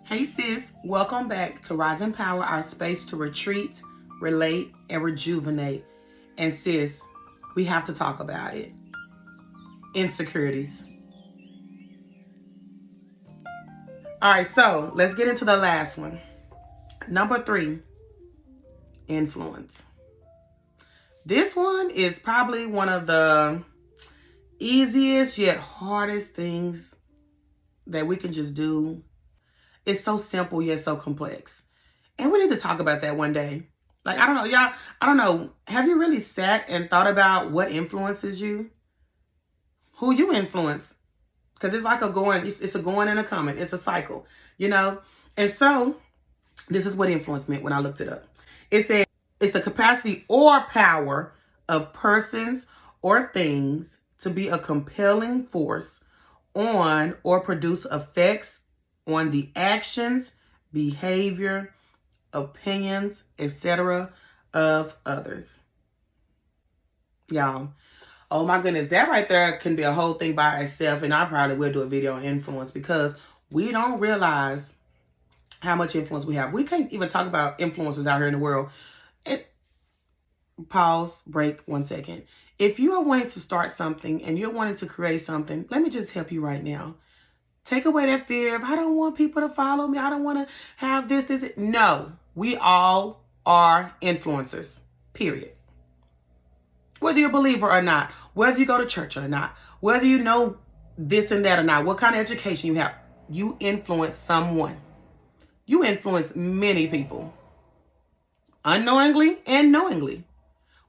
Hey sis, welcome back to Rise and Power, our space to retreat, relate, and rejuvenate. And sis, we have to talk about it. Insecurities. All right, so let's get into the last one. Number 3, influence. This one is probably one of the easiest yet hardest things that we can just do. It's so simple yet so complex. And we need to talk about that one day. Like, I don't know, y'all, I don't know. Have you really sat and thought about what influences you? Who you influence? Because it's like it's a going and a coming. It's a cycle, you know? And so this is what influence meant when I looked it up. It said it's the capacity or power of persons or things to be a compelling force on or produce effects on the actions, behavior, opinions, etc. of others. Y'all, oh my goodness, that right there can be a whole thing by itself, and I probably will do a video on influence because we don't realize how much influence we have. We can't even talk about influencers out here in the world. Pause, break 1 second. If you are wanting to start something and you're wanting to create something, let me just help you right now. Take away that fear of, I don't want people to follow me. I don't want to have this. No, we all are influencers, period. Whether you're a believer or not, whether you go to church or not, whether you know this and that or not, what kind of education you have, you influence someone. You influence many people, unknowingly and knowingly.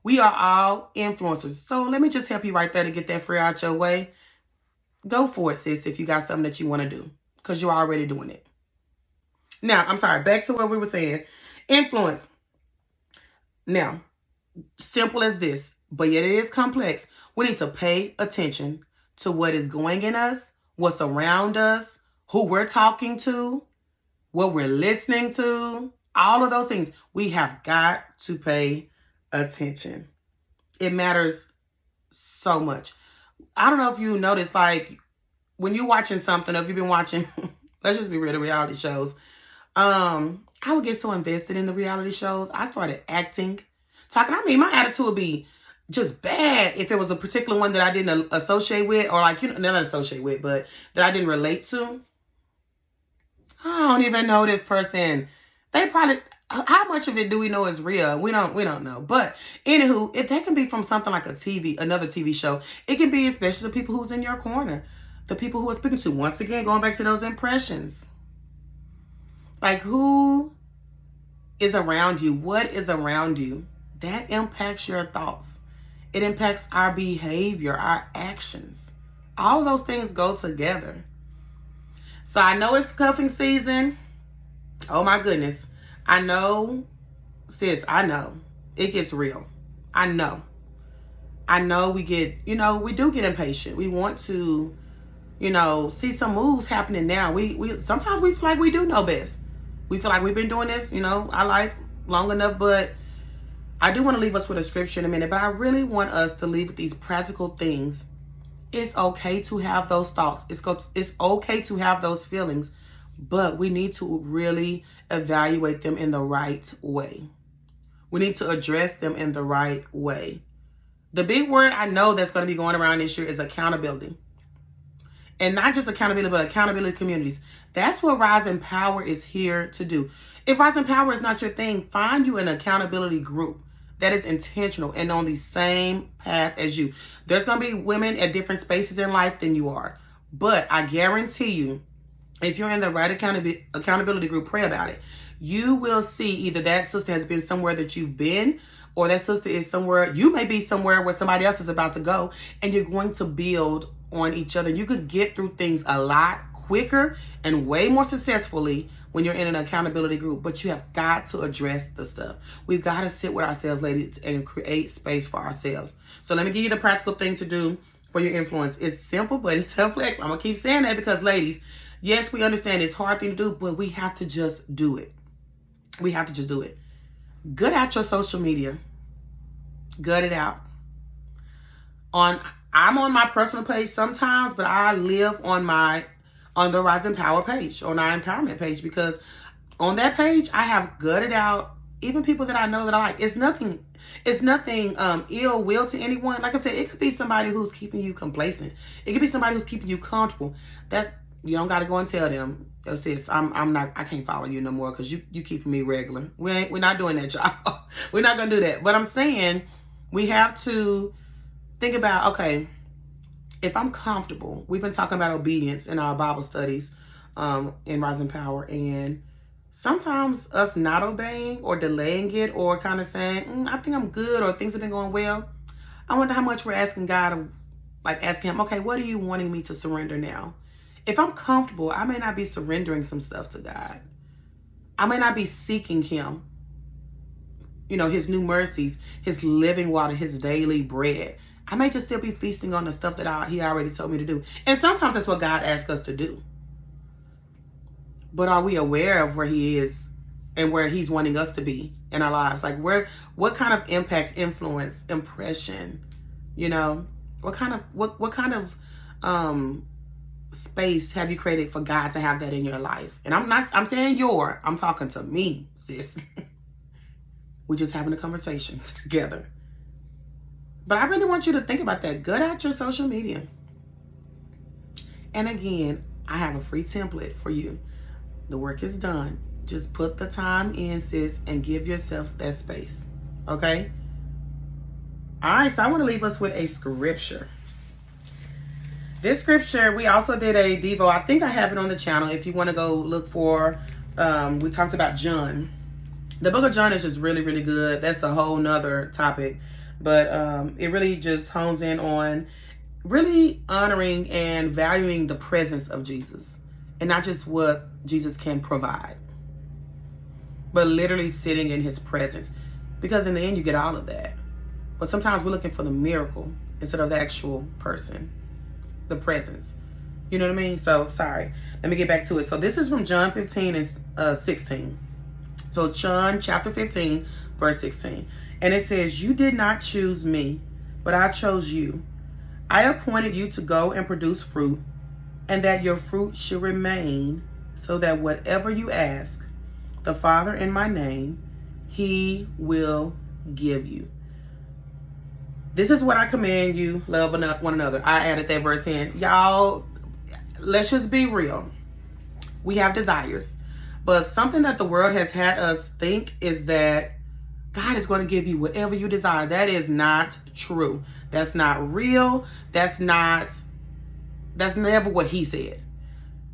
We are all influencers. So let me just help you right there to get that fear out your way. Go for it, sis, if you got something that you want to do, because you're already doing it. Now, I'm sorry, back to what we were saying. Influence. Now, simple as this, but yet it is complex. We need to pay attention to what is going in us, what's around us, who we're talking to, what we're listening to, all of those things. We have got to pay attention. It matters so much. I don't know if you notice, like, when you're watching something, or if you've been watching, let's just be real, the reality shows. I would get so invested in the reality shows. I started acting, talking. I mean, my attitude would be just bad if it was a particular one that I didn't associate with, or like, not associate with, but that I didn't relate to. I don't even know this person. They probably, how much of it do we know is real? We don't know. But anywho, if that can be from something like another TV show, it can be especially the people who's in your corner, the people who are speaking to. Once again, going back to those impressions. Like, who is around you? What is around you? That impacts your thoughts. It impacts our behavior, our actions. All of those things go together. So I know it's cuffing season. Oh my goodness. I know, sis, I know. It gets real. I know we get, we do get impatient. We want to, see some moves happening now. We sometimes we feel like we do know best. We feel like we've been doing this, our life long enough, but I do want to leave us with a scripture in a minute, but I really want us to leave with these practical things. It's okay to have those thoughts. It's okay to have those feelings. But we need to really evaluate them in the right way. We need to address them in the right way. The big word I know that's going to be going around this year is accountability. And not just accountability, but accountability communities. That's what Rise and Power is here to do. If Rise and Power is not your thing, find you an accountability group that is intentional and on the same path as you. There's going to be women at different spaces in life than you are. But I guarantee you, if you're in the right accountability group, pray about it. You will see either that sister has been somewhere that you've been, or that sister is somewhere, you may be somewhere where somebody else is about to go, and you're going to build on each other. You could get through things a lot quicker and way more successfully when you're in an accountability group, but you have got to address the stuff. We've got to sit with ourselves, ladies, and create space for ourselves. So let me give you the practical thing to do for your influence. It's simple, but it's complex. I'm going to keep saying that because, ladies, yes, we understand it's a hard thing to do, but we have to just do it. We have to just do it. Gut out your social media. Gut it out. I'm on my personal page sometimes, but I live on on the Rise in Power page, on our empowerment page, because on that page, I have gutted out even people that I know that I like. It's nothing ill will to anyone. Like I said, it could be somebody who's keeping you complacent. It could be somebody who's keeping you comfortable. That you don't got to go and tell them, oh, sis, I can't follow you no more because you keeping me regular. We're not doing that, y'all. We're not gonna do that. But I'm saying we have to think about, okay, if I'm comfortable, we've been talking about obedience in our Bible studies in Rise in Power, and sometimes us not obeying or delaying it or kind of saying, I think I'm good, or things have been going well. I wonder how much we're asking God, like asking him, okay, what are you wanting me to surrender now? If I'm comfortable, I may not be surrendering some stuff to God. I may not be seeking him, his new mercies, his living water, his daily bread. I may just still be feasting on the stuff that he already told me to do. And sometimes that's what God asks us to do. But are we aware of where he is and where he's wanting us to be in our lives? Like what kind of impact, influence, impression, what kind of space have you created for God to have that in your life? And I'm saying I'm talking to me, sis. We're just having a conversation together. But I really want you to think about that. Gut out your social media. And again, I have a free template for you. The work is done. Just put the time in, sis, and give yourself that space. Okay? All right, so I want to leave us with a scripture. This scripture, we also did a Devo. I think I have it on the channel if you want to go look for. We talked about John. The book of John is just really, really good. That's a whole nother topic. But it really just hones in on really honoring and valuing the presence of Jesus. And not just what Jesus can provide, but literally sitting in his presence. Because in the end, you get all of that. But sometimes we're looking for the miracle instead of the actual person, the presence. You know what I mean? So, sorry. Let me get back to it. So this is from John 15 and 16. So John chapter 15, verse 16. And it says, you did not choose me, but I chose you. I appointed you to go and produce fruit, and that your fruit should remain, so that whatever you ask the Father in my name, he will give you. This is what I command you, love one another. I added that verse in. Y'all, let's just be real. We have desires. But something that the world has had us think is that God is going to give you whatever you desire. That is not true. That's not real. That's never what he said.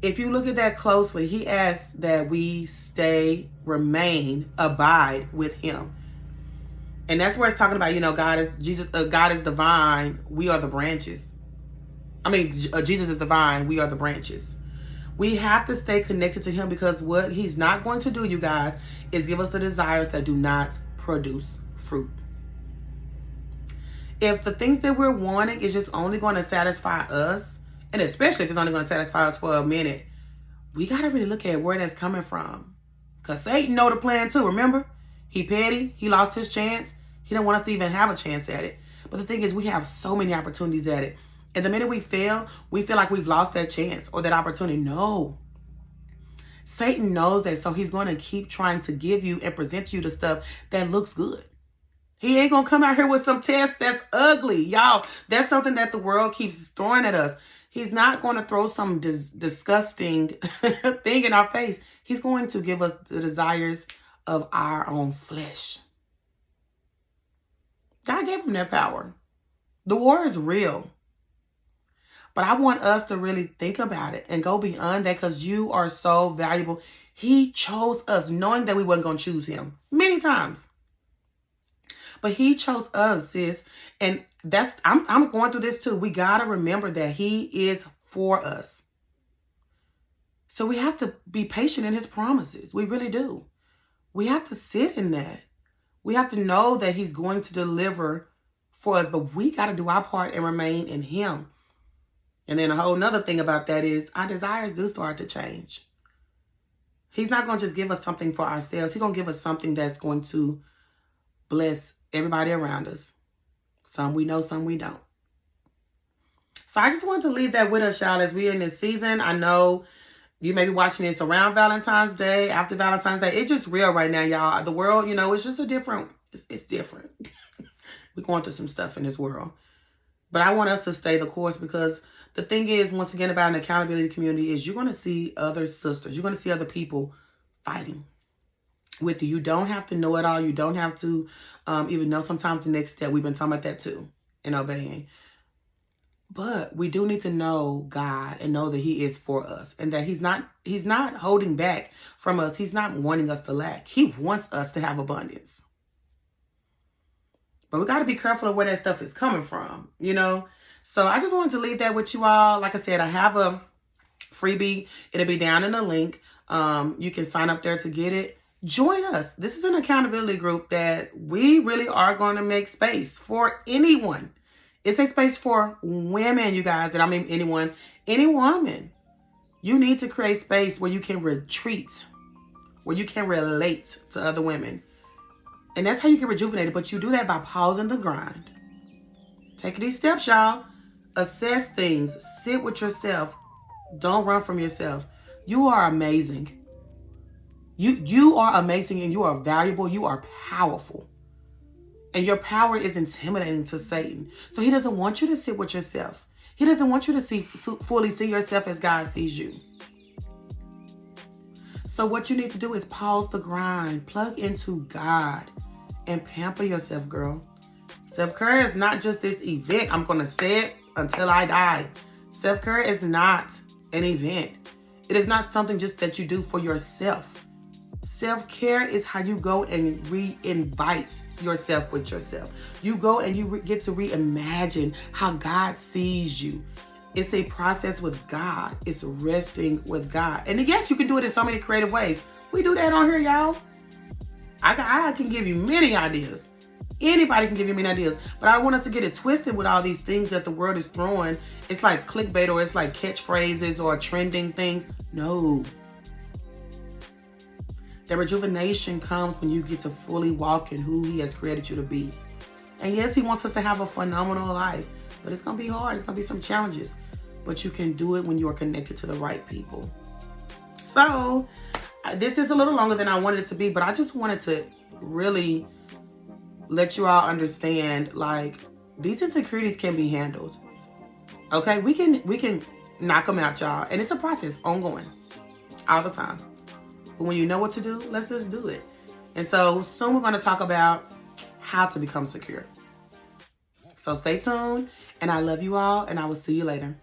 If you look at that closely, he asks that we remain, abide with him. And that's where it's talking about, God is divine. We are the branches. Jesus is divine. We are the branches. We have to stay connected to him, because what he's not going to do, you guys, is give us the desires that do not produce fruit. If the things that we're wanting is just only going to satisfy us, and especially if it's only going to satisfy us for a minute, we got to really look at where that's coming from. Because Satan know the plan too, remember? He petty. He lost his chance. He don't want us to even have a chance at it. But the thing is, we have so many opportunities at it. And the minute we fail, we feel like we've lost that chance or that opportunity. No. Satan knows that, so he's going to keep trying to give you and present you the stuff that looks good. He ain't going to come out here with some test that's ugly. Y'all, that's something that the world keeps throwing at us. He's not going to throw some disgusting thing in our face. He's going to give us the desires of our own flesh. God gave him that power. The war is real. But I want us to really think about it and go beyond that, because you are so valuable. He chose us knowing that we wasn't going to choose him many times. But he chose us, sis. And I'm going through this too. We got to remember that he is for us. So we have to be patient in his promises. We really do. We have to sit in that. We have to know that he's going to deliver for us. But we got to do our part and remain in him. And then a whole nother thing about that is our desires do start to change. He's not going to just give us something for ourselves. He's going to give us something that's going to bless everybody around us. Some we know, some we don't. So I just wanted to leave that with us, y'all, as we're in this season. I know you may be watching this around Valentine's Day, after Valentine's Day. It's just real right now, y'all. The world, you know, it's just a different, it's different. We're going through some stuff in this world. But I want us to stay the course, because the thing is, once again, about an accountability community is you're going to see other sisters. You're going to see other people fighting with you. You don't have to know it all. You don't have to even know sometimes the next step. We've been talking about that too, in obeying. But we do need to know God and know that he is for us, and that he's not holding back from us. He's not wanting us to lack. He wants us to have abundance. But we got to be careful of where that stuff is coming from, you know? So I just wanted to leave that with you all. Like I said, I have a freebie. It'll be down in the link. You can sign up there to get it. Join us. This is an accountability group that we really are going to make space for anyone. It's a space for women, you guys. And I mean anyone, any woman. You need to create space where you can retreat, where you can relate to other women. And that's how you get rejuvenated. But you do that by pausing the grind. Take these steps, y'all. Assess things. Sit with yourself. Don't run from yourself. You are amazing. You are amazing, and you are valuable. You are powerful. And your power is intimidating to Satan. So he doesn't want you to sit with yourself. He doesn't want you to fully see yourself as God sees you. So what you need to do is pause the grind, plug into God, and pamper yourself, girl. Self-care is not just this event. I'm going to say it until I die. Self-care is not an event. It is not something just that you do for yourself. Self-care is how you go and re-invite yourself with yourself. You go and you get to reimagine how God sees you. It's a process with God. It's resting with God. And yes, you can do it in so many creative ways. We do that on here, y'all. I can give you many ideas. Anybody can give you many ideas. But I want us to get it twisted with all these things that the world is throwing. It's like clickbait, or it's like catchphrases or trending things. No. The rejuvenation comes when you get to fully walk in who he has created you to be. And yes, he wants us to have a phenomenal life. But it's going to be hard. It's going to be some challenges. But you can do it when you are connected to the right people. So, this is a little longer than I wanted it to be. But I just wanted to really let you all understand, like, these insecurities can be handled. Okay? We can knock them out, y'all. And it's a process, ongoing, all the time. But when you know what to do, let's just do it. And so soon we're going to talk about how to become secure. So stay tuned, and I love you all, and I will see you later.